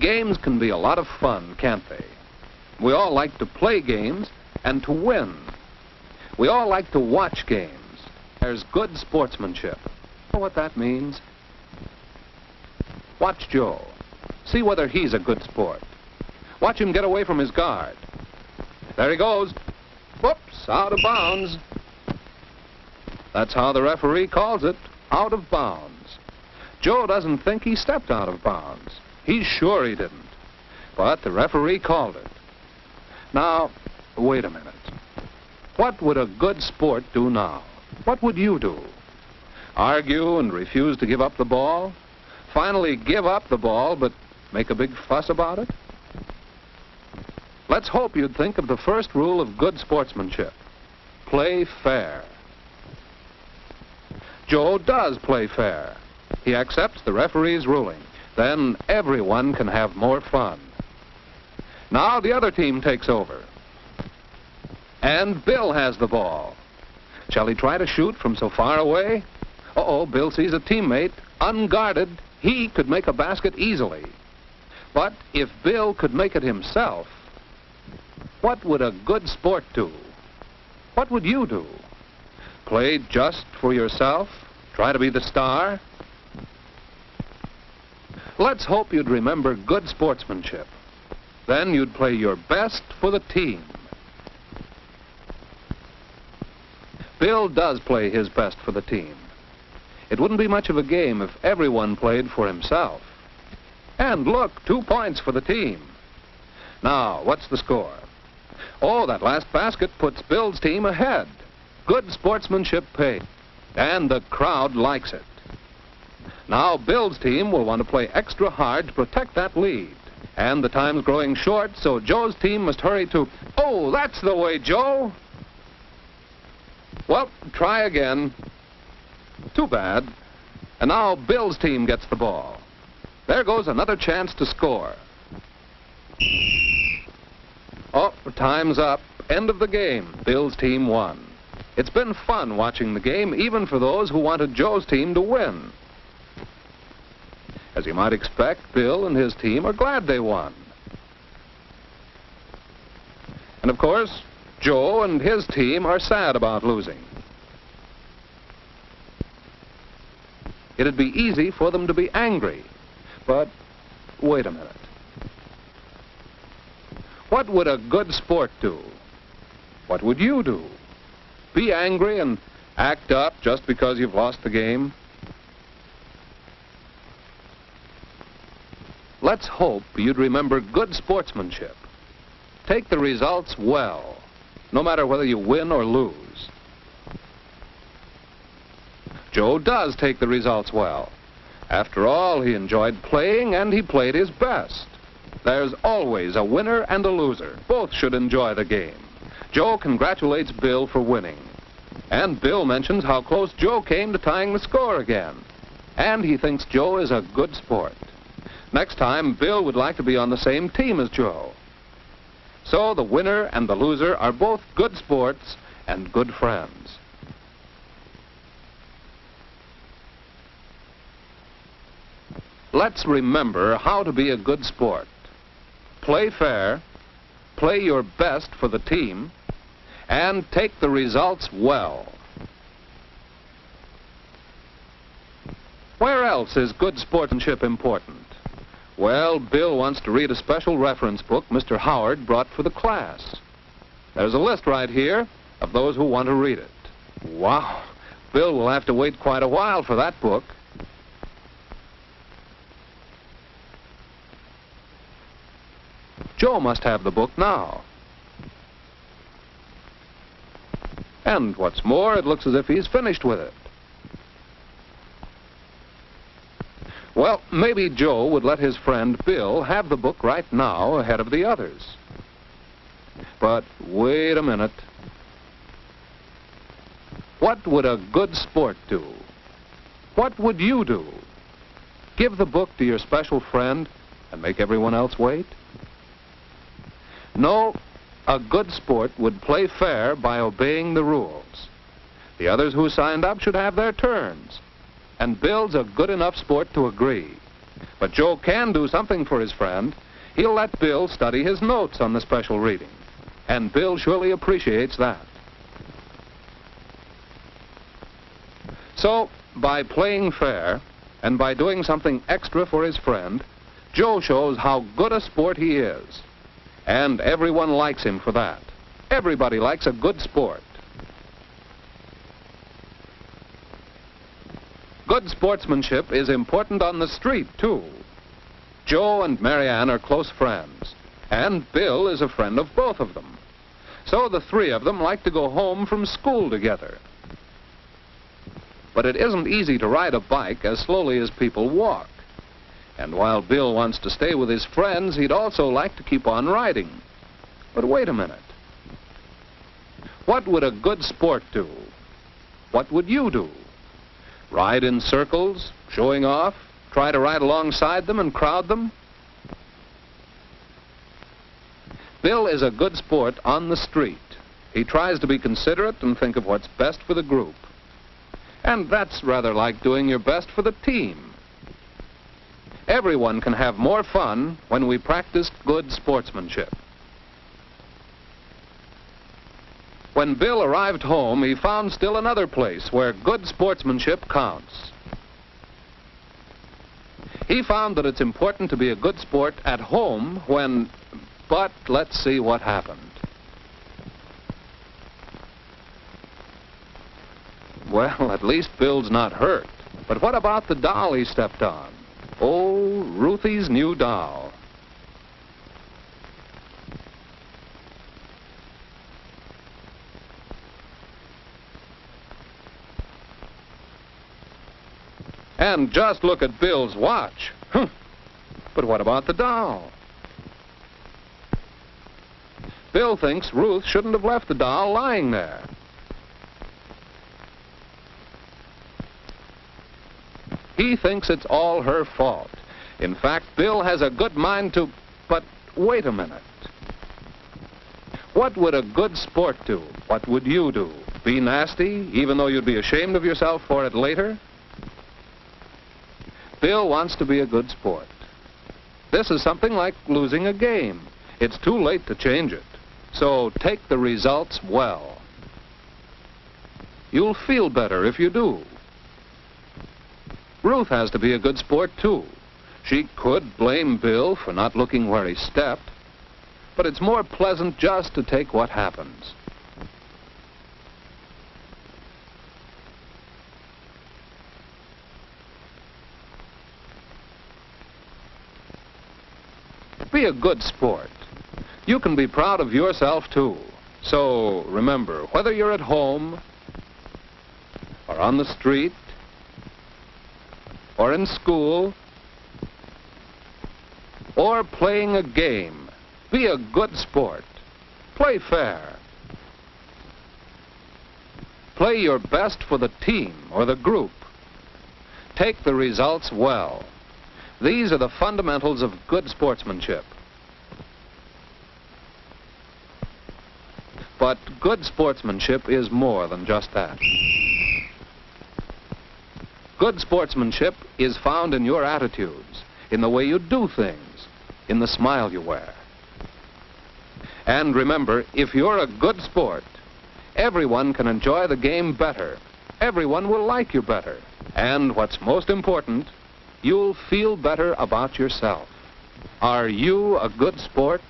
Games can be a lot of fun, can't they? We all like to play games and to win. We all like to watch games. There's good sportsmanship. You know what that means? Watch Joe. See whether he's a good sport. Watch him get away from his guard. There he goes. Whoops, out of bounds. That's how the referee calls it, out of bounds. Joe doesn't think he stepped out of bounds. He's sure he didn't. But the referee called it. Now, wait a minute. What would a good sport do now? What would you do? Argue and refuse to give up the ball? Finally give up the ball, but make a big fuss about it? Let's hope you'd think of the first rule of good sportsmanship. Play fair. Joe does play fair. He accepts the referee's ruling. Then everyone can have more fun. Now the other team takes over. And Bill has the ball. Shall he try to shoot from so far away? Uh-oh, Bill sees a teammate, unguarded. He could make a basket easily. But if Bill could make it himself, what would a good sport do? What would you do? Play just for yourself? Try to be the star? Let's hope you'd remember good sportsmanship. Then you'd play your best for the team. Bill does play his best for the team. It wouldn't be much of a game if everyone played for himself. And look, 2 points for the team. Now, what's the score? Oh, that last basket puts Bill's team ahead. Good sportsmanship paid. And the crowd likes it. Now, Bill's team will want to play extra hard to protect that lead. And the time's growing short, so Joe's team must hurry to... Oh, that's the way, Joe! Well, try again. Too bad. And now Bill's team gets the ball. There goes another chance to score. Oh, time's up. End of the game. Bill's team won. It's been fun watching the game, even for those who wanted Joe's team to win. As you might expect, Bill and his team are glad they won. And of course, Joe and his team are sad about losing. It'd be easy for them to be angry. But wait a minute. What would a good sport do? What would you do? Be angry and act up just because you've lost the game? Let's hope you'd remember good sportsmanship. Take the results well, no matter whether you win or lose. Joe does take the results well. After all, he enjoyed playing and he played his best. There's always a winner and a loser. Both should enjoy the game. Joe congratulates Bill for winning. And Bill mentions how close Joe came to tying the score again. And he thinks Joe is a good sport. Next time, Bill would like to be on the same team as Joe. So the winner and the loser are both good sports and good friends. Let's remember how to be a good sport. Play fair, play your best for the team, and take the results well. Where else is good sportsmanship important? Well, Bill wants to read a special reference book Mr. Howard brought for the class. There's a list right here of those who want to read it. Wow, Bill will have to wait quite a while for that book. Joe must have the book now. And what's more, it looks as if he's finished with it. Well, maybe Joe would let his friend Bill have the book right now ahead of the others. But wait a minute. What would a good sport do? What would you do? Give the book to your special friend and make everyone else wait? No, a good sport would play fair by obeying the rules. The others who signed up should have their turns. And Bill's a good enough sport to agree. But Joe can do something for his friend. He'll let Bill study his notes on the special reading. And Bill surely appreciates that. So, by playing fair, and by doing something extra for his friend, Joe shows how good a sport he is. And everyone likes him for that. Everybody likes a good sport. Good sportsmanship is important on the street, too. Joe and Marianne are close friends, and Bill is a friend of both of them. So the three of them like to go home from school together. But it isn't easy to ride a bike as slowly as people walk. And while Bill wants to stay with his friends, he'd also like to keep on riding. But wait a minute. What would a good sport do? What would you do? Ride in circles, showing off, try to ride alongside them and crowd them? Bill is a good sport on the street. He tries to be considerate and think of what's best for the group. And that's rather like doing your best for the team. Everyone can have more fun when we practice good sportsmanship. When Bill arrived home, he found still another place where good sportsmanship counts. He found that it's important to be a good sport at home when... But let's see what happened. Well, at least Bill's not hurt. But what about the doll he stepped on? Oh, Ruthie's new doll. And just look at Bill's watch. But what about the doll? Bill thinks Ruth shouldn't have left the doll lying there. He thinks it's all her fault. In fact, Bill has a good mind to... But wait a minute. What would a good sport do? What would you do? Be nasty, even though you'd be ashamed of yourself for it later? Bill wants to be a good sport. This is something like losing a game. It's too late to change it. So take the results well. You'll feel better if you do. Ruth has to be a good sport, too. She could blame Bill for not looking where he stepped, but it's more pleasant just to take what happens. Be a good sport. You can be proud of yourself, too. So remember, whether you're at home, or on the street, or in school, or playing a game, be a good sport. Play fair. Play your best for the team or the group. Take the results well. These are the fundamentals of good sportsmanship. But good sportsmanship is more than just that. Good sportsmanship is found in your attitudes, in the way you do things, in the smile you wear. And remember, if you're a good sport, everyone can enjoy the game better. Everyone will like you better. And what's most important, you'll feel better about yourself. Are you a good sport?